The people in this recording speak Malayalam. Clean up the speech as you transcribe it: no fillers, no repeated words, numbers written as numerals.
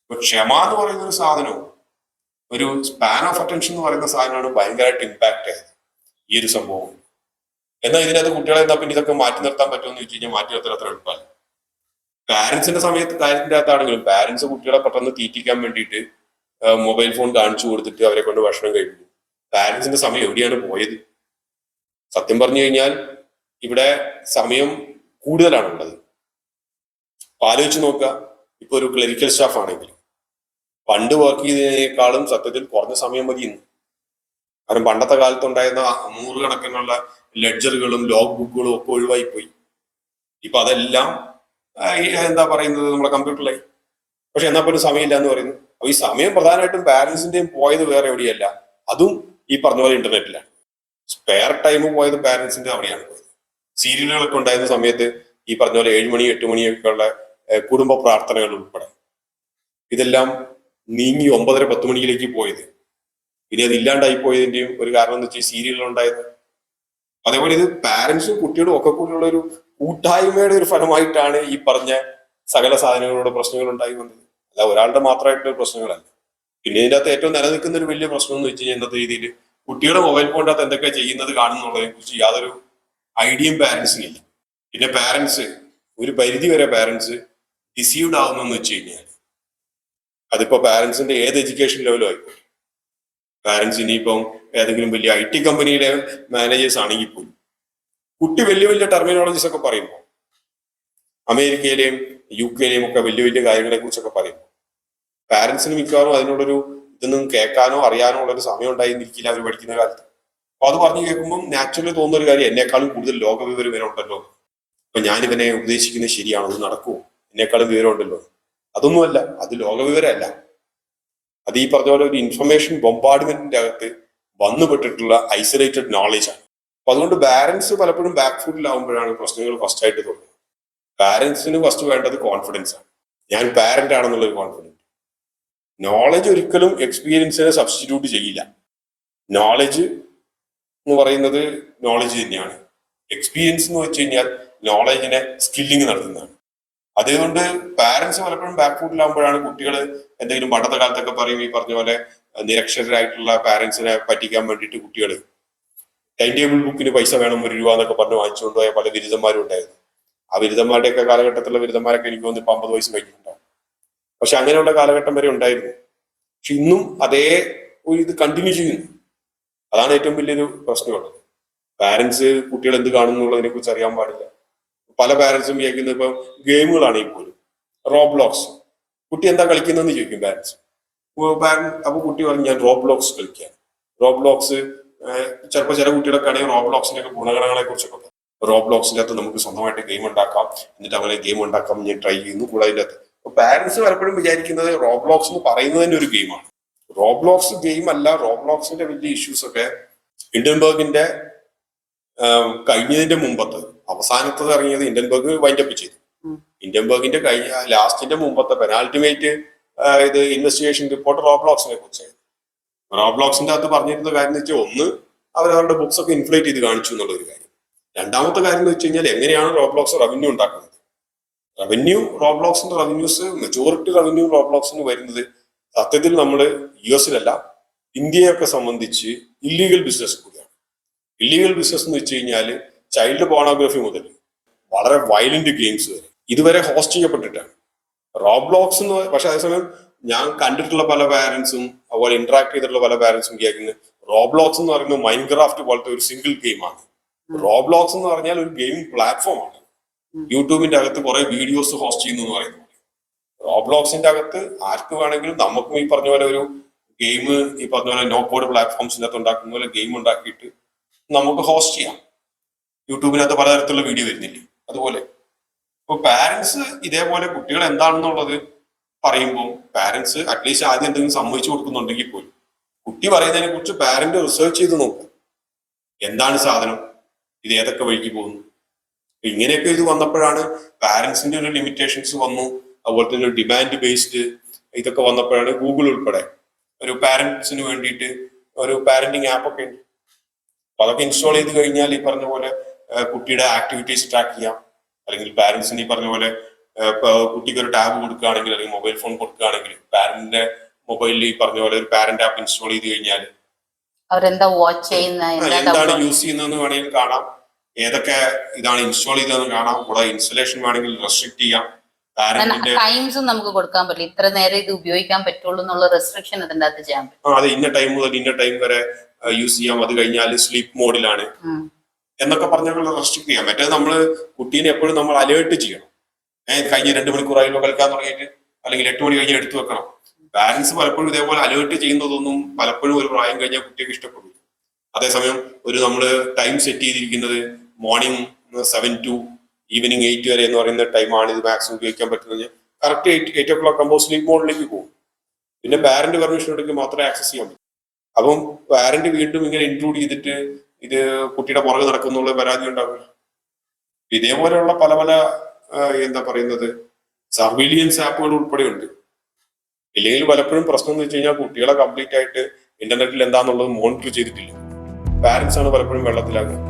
ഇപ്പൊ ക്ഷമ എന്ന് പറയുന്ന ഒരു സാധനവും ഒരു സ്പാൻ ഓഫ് അറ്റൻഷൻ എന്ന് പറയുന്ന സാധനമാണ് ഭയങ്കരമായിട്ട് ഇമ്പാക്ട് ആയത് ഈ ഒരു സംഭവം. എന്നാൽ ഇതിനകത്ത് കുട്ടികളെ എന്താ പിന്നെ ഇതൊക്കെ മാറ്റി നിർത്താൻ പറ്റുമെന്ന് ചോദിച്ചു കഴിഞ്ഞാൽ മാറ്റി നിർത്താൻ അത്ര എളുപ്പമല്ല. പാരന്റ്സിന്റെ കാര്യത്തിന്റെ അകത്താണെങ്കിലും പാരന്റ്സ് കുട്ടികളെ പെട്ടെന്ന് തീറ്റിക്കാൻ വേണ്ടിയിട്ട് മൊബൈൽ ഫോൺ കാണിച്ചു കൊടുത്തിട്ട് അവരെ കൊണ്ട് ഭക്ഷണം കഴിപ്പിക്കും. പാരന്റ്സിന്റെ സമയം എവിടെയാണ് പോയത്? സത്യം പറഞ്ഞു കഴിഞ്ഞാൽ ഇവിടെ സമയം കൂടുതലാണ് ഉള്ളത്. ആലോചിച്ച് നോക്കുക, ഇപ്പൊ ഒരു ക്ലറിക്കൽ സ്റ്റാഫ് ആണെങ്കിൽ പണ്ട് വർക്ക് ചെയ്തതിനേക്കാളും സത്യത്തിൽ കുറഞ്ഞ സമയം മതി ഇന്ന്. കാരണം പണ്ടത്തെ കാലത്ത് ഉണ്ടായിരുന്ന 100 കണക്കിനുള്ള ലെഡ്ജറുകളും ലോഗ് ബുക്കുകളും ഒക്കെ ഒഴിവായി പോയി. ഇപ്പൊ അതെല്ലാം എന്താ പറയുന്നത് നമ്മുടെ കമ്പ്യൂട്ടറിലായി. പക്ഷെ എന്നാൽ പോലും സമയമില്ല എന്ന് പറയുന്നു. അപ്പൊ ഈ സമയം പ്രധാനമായിട്ടും പാരന്റ്സിന്റെയും പോയത് വേറെ എവിടെയല്ല, അതും ഈ പറഞ്ഞ പോലെ ഇന്റർനെറ്റിലാണ്. സ്പെയർ ടൈം പോയത് പാരന്റ്സിന്റെ അവിടെയാണ് പോയത്. സീരിയലുകളൊക്കെ ഉണ്ടായിരുന്ന സമയത്ത് ഈ പറഞ്ഞ പോലെ 7 മണി 8 മണിയൊക്കെ ഉള്ള കുടുംബ പ്രാർത്ഥനകൾ ഉൾപ്പെടെ ഇതെല്ലാം നീങ്ങി 9:30 10 മണിയിലേക്ക് പോയത്. പിന്നെ അത് ഇല്ലാണ്ടായി പോയതിന്റെയും ഒരു കാരണം എന്ന് വെച്ചാൽ സീരിയലുകൾ ഉണ്ടായത്. അതേപോലെ ഇത് പാരന്റ്സും കുട്ടികളും ഒക്കെ കൂടിയുള്ള ഒരു കൂട്ടായ്മയുടെ ഒരു ഫലമായിട്ടാണ് ഈ പറഞ്ഞ സകല സാധനങ്ങളോട് പ്രശ്നങ്ങൾ ഉണ്ടായി വന്നത്. അല്ല ഒരാളുടെ മാത്രമായിട്ടുള്ള പ്രശ്നങ്ങളല്ല. പിന്നെ ഇതിന്റെ അകത്ത് ഏറ്റവും നിലനിൽക്കുന്ന ഒരു വലിയ പ്രശ്നം എന്ന് വെച്ച് കഴിഞ്ഞാൽ ഇന്നത്തെ രീതിയിൽ കുട്ടിയുടെ മൊബൈൽ ഫോണിന്റെ അകത്ത് എന്തൊക്കെ ചെയ്യുന്നത് കാണുന്നുള്ളതിനെ കുറിച്ച് യാതൊരു ഐഡിയയും പാരന്റ്സിനില്ല. പിന്നെ പാരന്റ്സ് ഒരു പരിധി വരെ പാരന്റ്സ് ഡിസീവ്ഡ് ആവുന്നെന്ന് വെച്ച് കഴിഞ്ഞാൽ അതിപ്പോ പാരന്റ്സിന്റെ ഏത് എഡ്യൂക്കേഷൻ ലെവലും ആയിക്കോട്ടെ. പാരന്റ്സ് ഇനിയിപ്പം ഏതെങ്കിലും വലിയ IT കമ്പനിയിലെ മാനേജേഴ്സ് ആണെങ്കിൽ പോലും കുട്ടി വലിയ വലിയ ടെർമിനോളജീസ് ഒക്കെ പറയുമ്പോൾ അമേരിക്കയിലെയും UK-യിലെയും ഒക്കെ വലിയ വലിയ കാര്യങ്ങളെ കുറിച്ചൊക്കെ പറയുമ്പോൾ പാരന്റ്സിന് മിക്കവാറും അതിനോടൊരു ഇതൊന്നും കേൾക്കാനോ അറിയാനോ ഉള്ളൊരു സമയം ഉണ്ടായിരിക്കില്ല അവർ പഠിക്കുന്ന കാലത്ത്. അപ്പൊ അത് പറഞ്ഞു കേൾക്കുമ്പോൾ നാച്ചുറലി തോന്നുന്ന ഒരു കാര്യം, എന്നെക്കാളും കൂടുതൽ ലോകവിവരം ഇവരെ ഉണ്ടല്ലോ, അപ്പൊ ഞാൻ ഇവനെ ഉപദേശിക്കുന്നത് ശരിയാണോ, അത് നടക്കുമോ, എന്നെക്കാളും വിവരം ഉണ്ടല്ലോ. അതൊന്നുമല്ല, അത് ലോകവിവരമല്ല. അത് ഈ പറഞ്ഞ പോലെ ഒരു ഇൻഫർമേഷൻ ബൊംബാർഡ്മെന്റിന്റെ അകത്ത് വന്നുപെട്ടിട്ടുള്ള ഐസൊലേറ്റഡ് നോളജ് ആണ്. അപ്പൊ അതുകൊണ്ട് പാരന്റ്സ് പലപ്പോഴും ബാക്ക് ഫുഡിലാവുമ്പോഴാണ് പ്രശ്നങ്ങൾ ഫസ്റ്റ് ആയിട്ട് തോന്നുന്നത്. പാരന്റ്സിന് ഫസ്റ്റ് വേണ്ടത് കോൺഫിഡൻസ് ആണ്. ഞാൻ പാരന്റ് ആണെന്നുള്ളൊരു കോൺഫിഡൻസ്. നോളജ് ഒരിക്കലും എക്സ്പീരിയൻസിനെ സബ്സ്റ്റിറ്റ്യൂട്ട് ചെയ്യില്ല. നോളജ് എന്ന് പറയുന്നത് നോളജ് തന്നെയാണ്. എക്സ്പീരിയൻസ് എന്ന് വെച്ച് കഴിഞ്ഞാൽ നോളജിനെ സ്കില്ലിങ് നടത്തുന്നതാണ്. അതുകൊണ്ട് പാരന്റ്സ് പലപ്പോഴും ബാക്ക് ഫുഡിലാകുമ്പോഴാണ് കുട്ടികൾ എന്തെങ്കിലും പണ്ടത്തെ കാലത്തൊക്കെ പറയും ഈ പറഞ്ഞ പോലെ നിരക്ഷരായിട്ടുള്ള പാരന്റ്സിനെ പറ്റിക്കാൻ വേണ്ടിയിട്ട് കുട്ടികൾ ടൈം ടേബിൾ ബുക്കിന് പൈസ വേണം 1 രൂപ എന്നൊക്കെ പറഞ്ഞ് വാങ്ങിച്ചുകൊണ്ട് പോയ പല ബിരുദന്മാരും ഉണ്ടായിരുന്നു. ആ ബിരുദന്മാരുടെയൊക്കെ കാലഘട്ടത്തിലുള്ള ബിരുദന്മാരൊക്കെ എനിക്ക് തോന്നുന്നു 50 വയസ്സ് കഴിഞ്ഞിട്ടുണ്ടാവും. പക്ഷെ അങ്ങനെയുള്ള കാലഘട്ടം വരെ ഉണ്ടായിരുന്നു. പക്ഷെ ഇന്നും അതേ ഒരു ഇത് കണ്ടിന്യൂ ചെയ്യുന്നു. അതാണ് ഏറ്റവും വലിയൊരു പ്രശ്നമുള്ളത്. പാരന്റ്സ് കുട്ടികൾ എന്ത് കാണുന്നുള്ളതിനെ കുറിച്ച് അറിയാൻ പാടില്ല. പല പാരന്റ്സും വിചാരിക്കുന്നത് ഇപ്പം ഗെയിമുകളാണെങ്കിൽ പോലും റോബ്ലോക്സ്, കുട്ടി എന്താ കളിക്കുന്നതെന്ന് ചോദിക്കും പാരന്റ്സ്. അപ്പൊ കുട്ടി പറഞ്ഞു ഞാൻ റോബ്ലോക്സ് കളിക്കാൻ. റോബ്ലോക്സ് ചിലപ്പോൾ ചില കുട്ടികളൊക്കെ ആണെങ്കിൽ റോബ്ലോക്സിന്റെ ഒക്കെ ഗുണഗണങ്ങളെ കുറിച്ചൊക്കെ പറയും. റോബ്ലോക്സിന്റെ അകത്ത് നമുക്ക് സ്വന്തമായിട്ട് ഗെയിം ഉണ്ടാക്കാം, എന്നിട്ട് അങ്ങനെ ഗെയിം ഉണ്ടാക്കാം ഞാൻ ട്രൈ ചെയ്യുന്നു കൂടെ അതിൻ്റെ അകത്ത്. അപ്പൊ പാരന്റ്സ് പലപ്പോഴും വിചാരിക്കുന്നത് റോബ്ലോക്സ് എന്ന് പറയുന്നതിന്റെ ഒരു ഗെയിമാണ്. റോബ്ലോക്സ് ഗെയിം അല്ല. റോബ്ലോക്സിന്റെ വലിയ ഇഷ്യൂസ് ഒക്കെ ഹിൻഡൻബർഗിന്റെ കഴിഞ്ഞതിന്റെ മുമ്പത്തെ അവസാനത്തത് ഇറങ്ങിയത് ഹിൻഡൻബർഗ് വൈൻഡപ്പ് ചെയ്തു. ഹിൻഡൻബർഗിന്റെ കഴിഞ്ഞ ലാസ്റ്റിന്റെ മുമ്പത്തെ പെനാൾട്ടിമേറ്റ് ഇത് ഇൻവെസ്റ്റിഗേഷൻ റിപ്പോർട്ട് റോബ്ലോക്സിനെ കുറിച്ചായിരുന്നു. റോബ്ലോക്സിന്റെ അകത്ത് പറഞ്ഞിരുന്ന കാര്യം എന്ന് വെച്ചാൽ ഒന്ന്, അവരവരുടെ ബുക്സ് ഒക്കെ ഇൻഫ്ലേറ്റ് ചെയ്ത് കാണിച്ചു എന്നുള്ള ഒരു കാര്യം. രണ്ടാമത്തെ കാര്യം എന്ന് വെച്ച് കഴിഞ്ഞാൽ എങ്ങനെയാണ് റോബ്ലോക്സ് റവന്യൂ ഉണ്ടാക്കുന്നത്. റോബ്ലോക്സിന്റെ റവന്യൂസ് മെജോറിറ്റി റവന്യൂ റോബ്ലോക്സിന് വരുന്നത് സത്യത്തിൽ നമ്മൾ US-ലല്ല ഇന്ത്യയൊക്കെ സംബന്ധിച്ച് ഇല്ലീഗൽ ബിസിനസ് കൂടിയാണ്. ഇല്ലീഗൽ ബിസിനസ് എന്ന് വെച്ച് കഴിഞ്ഞാൽ ചൈൽഡ് പോണോഗ്രഫി മുതൽ വളരെ വയലന്റ് ഗെയിംസ് വരെ ഇതുവരെ ഹോസ്റ്റ് ചെയ്യപ്പെട്ടിട്ടാണ് റോബ്ലോക്സ് എന്ന്. പക്ഷെ അതേസമയം ഞാൻ കണ്ടിട്ടുള്ള പല പാരന്റ്സും അതുപോലെ ഇന്ററാക്ട് ചെയ്തിട്ടുള്ള പല പാരന്റ്സും വിചാരിക്കുന്നത് റോബ്ലോക്സ് എന്ന് പറയുന്നത് മൈൻക്രാഫ്റ്റ് പോലത്തെ ഒരു സിംഗിൾ ഗെയിമാണ്. റോബ്ലോക്സ് എന്ന് പറഞ്ഞാൽ ഒരു ഗെയിമിംഗ് പ്ലാറ്റ്ഫോമാണ്. യൂട്യൂബിന്റെ അകത്ത് കുറെ വീഡിയോസ് ഹോസ്റ്റ് ചെയ്യുന്നു എന്ന് പറയുന്നത്. റോബ്ലോക്സിന്റെ അകത്ത് ആർക്ക് വേണമെങ്കിലും നമുക്കും ഈ പറഞ്ഞ പോലെ ഒരു ഗെയിം ഈ പറഞ്ഞ പോലെ നോ കോഡ് പ്ലാറ്റ്ഫോംസിന്റെ അകത്ത് ഉണ്ടാക്കുന്ന പോലെ ഗെയിം ഉണ്ടാക്കിയിട്ട് നമുക്ക് ഹോസ്റ്റ് ചെയ്യാം. യൂട്യൂബിനകത്ത് പലതരത്തിലുള്ള വീഡിയോ വരുന്നില്ലേ, അതുപോലെ. ഇപ്പൊ പാരന്റ്സ് ഇതേപോലെ കുട്ടികൾ എന്താണെന്നുള്ളത് പറയുമ്പോൾ പാരന്റ്സ് അറ്റ്ലീസ്റ്റ് ആദ്യം എന്തെങ്കിലും സമ്മതിച്ചു കൊടുക്കുന്നുണ്ടെങ്കിൽ പോലും കുട്ടി പറയുന്നതിനെ കുറിച്ച് പാരന്റ് റിസർച്ച് ചെയ്ത് നോക്കുക. എന്താണ് സാധനം, ഇത് ഏതൊക്കെ വഴിക്ക് പോകുന്നു. ഇങ്ങനെയൊക്കെ ഇത് വന്നപ്പോഴാണ് പാരന്റ്സിന്റെ ഒരു ലിമിറ്റേഷൻസ് വന്നു. അതുപോലെ തന്നെ ഡിമാൻഡ് ബേസ്ഡ് ഇതൊക്കെ വന്നപ്പോഴാണ് ഗൂഗിൾ ഉൾപ്പെടെ ഒരു പാരന്റ്സിന് വേണ്ടിയിട്ട് ഒരു പാരന്റിങ് ആപ്പൊക്കെ ഉണ്ട്. അപ്പൊ അതൊക്കെ ഇൻസ്റ്റാൾ ചെയ്ത് കഴിഞ്ഞാൽ ഈ പറഞ്ഞ പോലെ കുട്ടിയുടെ ആക്ടിവിറ്റീസ് ട്രാക്ക് ചെയ്യാം. അല്ലെങ്കിൽ പാരന്റ്സിന് ഈ പറഞ്ഞ പോലെ കുട്ടിക്ക് ഒരു ടാബ് കൊടുക്കുകയാണെങ്കിൽ അല്ലെങ്കിൽ മൊബൈൽ ഫോൺ കൊടുക്കുകയാണെങ്കിൽ പാരന്റിന്റെ മൊബൈലിൽ ഈ പറഞ്ഞ പോലെ ഒരു പാരന്റ് ആപ്പ് ഇൻസ്റ്റാൾ ചെയ്ത് കഴിഞ്ഞാൽ അവരെന്താ വാച്ച് ചെയ്യുന്ന എന്താണ് യൂസ് ചെയ്യുന്നതെന്ന് വേണമെങ്കിൽ കാണാം, ഏതൊക്കെ ഇതാണ് ഇൻസ്റ്റാൾ ചെയ്തതെന്ന് കാണാം, കൂടെ ഇൻസ്റ്റലേഷൻ വേണമെങ്കിൽ റെസ്ട്രിക്ട് ചെയ്യാം. ടൈംസും നമുക്ക് കൊടുക്കാൻ പറ്റില്ല, ഇത്ര നേരം ഇത് ഉപയോഗിക്കാൻ പറ്റുള്ളൂ എന്നുള്ള റെസ്ട്രിക്ഷൻ അതിന്റെ അകത്ത് ചെയ്യാൻ പറ്റും. അതെ, ഇന്ന ടൈം മുതൽ ഇന്ന ടൈം വരെ യൂസ് ചെയ്യാം, അത് കഴിഞ്ഞാൽ സ്ലീപ്പ് മോഡിലാണ് എന്നൊക്കെ പറഞ്ഞുള്ള റെസ്ട്രിക്ട് ചെയ്യാം. മറ്റേത് നമ്മള് കുട്ടീനെ എപ്പോഴും നമ്മൾ അലേർട്ട് ചെയ്യണം. കഴിഞ്ഞ 2 മണിക്കൂറായാലോ കളിക്കാൻ തുടങ്ങിയിട്ട്, അല്ലെങ്കിൽ 8 മണി കഴിഞ്ഞ് എടുത്തു വെക്കണം. പാരന്റ്സ് പലപ്പോഴും ഇതേപോലെ അലേർട്ട് ചെയ്യുന്നതൊന്നും പലപ്പോഴും ഒരു പ്രായം കഴിഞ്ഞാൽ കുട്ടിക്ക് ഇഷ്ടപ്പെടും. അതേസമയം ഒരു നമ്മള് ടൈം സെറ്റ് ചെയ്തിരിക്കുന്നത് മോർണിംഗ് 7 to ഈവനിങ് 8 വരെ എന്ന് പറയുന്ന ടൈമാണ് ഇത് മാക്സിമം ഉപയോഗിക്കാൻ പറ്റുന്നത്. കറക്റ്റ് 8 o'clock ആകുമ്പോൾ സ്ലീപ്പ് മോഡിലേക്ക് പോകും. പിന്നെ പാരന്റ് പെർമിഷൻ ഉണ്ടെങ്കിൽ മാത്രമേ ആക്സസ് ചെയ്യാൻ പറ്റൂ. അപ്പം പാരന്റ് വീണ്ടും ഇങ്ങനെ ഇൻക്ലൂഡ് ചെയ്തിട്ട് ഇത് കുട്ടിയുടെ പുറകെ നടക്കുന്നുള്ള പരാതി ഉണ്ടാവില്ല. ഇതേപോലെയുള്ള പല പല എന്താ പറയുന്നത് സർവീലിയൻസ് ആപ്പുകൾ ഉൾപ്പെടെ ഉണ്ട്. ഇല്ലെങ്കിൽ പലപ്പോഴും പ്രശ്നം എന്ന് വെച്ച് കഴിഞ്ഞാൽ കുട്ടികളെ കംപ്ലീറ്റ് ആയിട്ട് ഇന്റർനെറ്റിൽ എന്താണെന്നുള്ളത് മോണിറ്റർ ചെയ്തിട്ടില്ല. പാരന്റ്സ് ആണ് പലപ്പോഴും വെള്ളത്തിലാകുന്നത്.